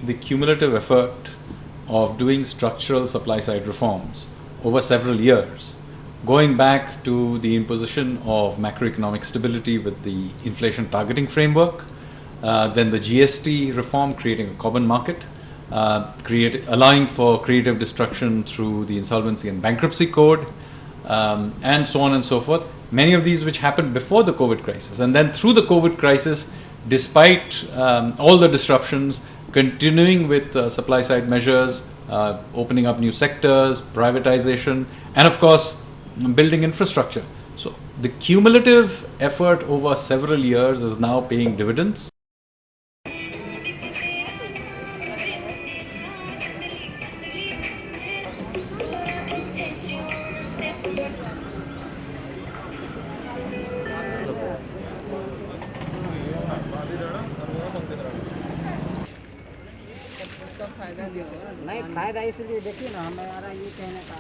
The cumulative effort of doing structural supply side reforms over several years, going back to the imposition of macroeconomic stability with the inflation targeting framework, then the GST reform creating a common market, allowing for creative destruction through the insolvency and bankruptcy code, and so on and so forth. Many of these which happened before the COVID crisis, and then through the COVID crisis, despite all the disruptions, continuing with supply side measures, opening up new sectors, privatization, and of course building infrastructure. So the cumulative effort over several years is now paying dividends. नहीं फायदा इसलिए देखिए ना हमारा ये कहने का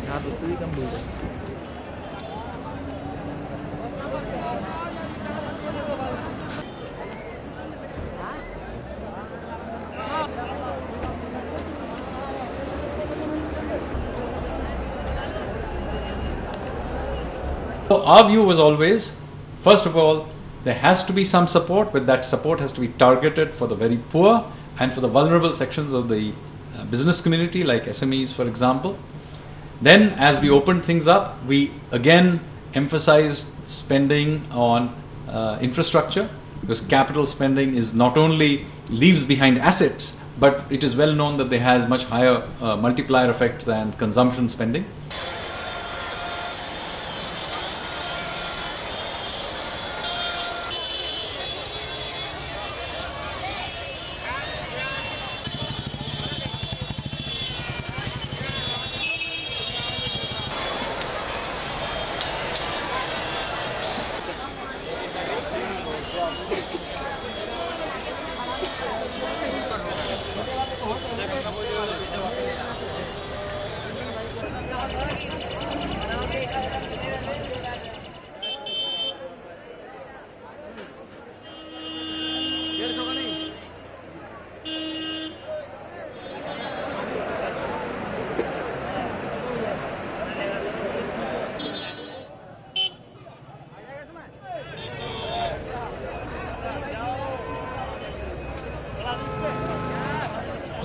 यहाँ दूसरी कम दूर So our view was always, first of all, there has to be some support, but that support has to be targeted for the very poor and for the vulnerable sections of the business community, like SMEs, for example. Then, as we opened things up, we again emphasized spending on infrastructure, because capital spending is not only leaves behind assets, but it is well known that they has much higher multiplier effects than consumption spending.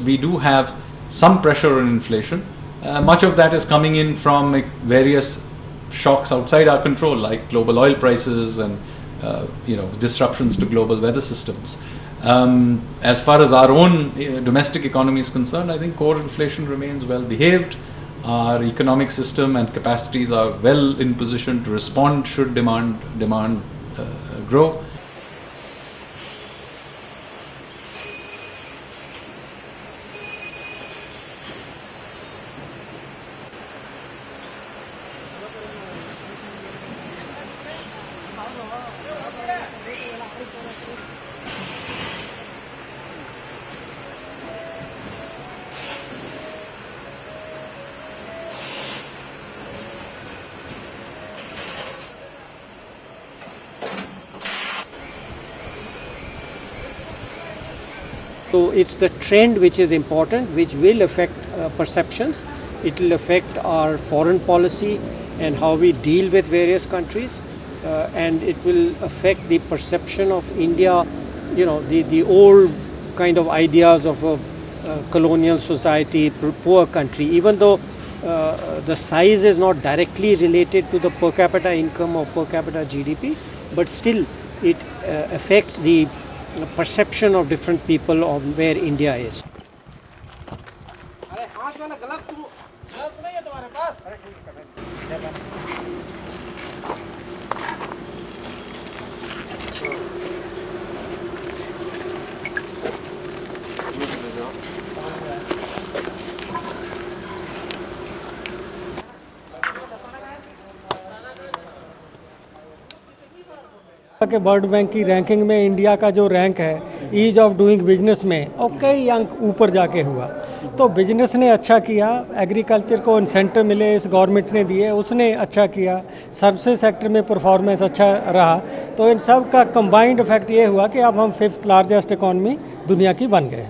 We do have some pressure on inflation. Much of that is coming in from various shocks outside our control, like global oil prices and disruptions to global weather systems. As far as our own domestic economy is concerned, I think core inflation remains well behaved. Our economic system and capacities are well in position to respond should demand grow. So it's the trend which is important, which will affect perceptions. It will affect our foreign policy and how we deal with various countries, and it will affect the perception of India, the old kind of ideas of a colonial society, poor country, even though the size is not directly related to the per capita income or per capita GDP, but still it affects the perception of different people of where India is. के world bank की ranking में India का जो rank है ease of doing business में और कई अंक ऊपर जाके हुआ। तो बिजनेस ने अच्छा किया, एग्रीकल्चर को इंसेंटिव मिले, इस गवर्नमेंट ने दिए, उसने अच्छा किया, सर्विसेज सेक्टर में परफॉर्मेंस अच्छा रहा। तो इन सब का कंबाइंड इफेक्ट ये हुआ कि अब हम 5th लार्जेस्ट इकॉनमी दुनिया की बन गए।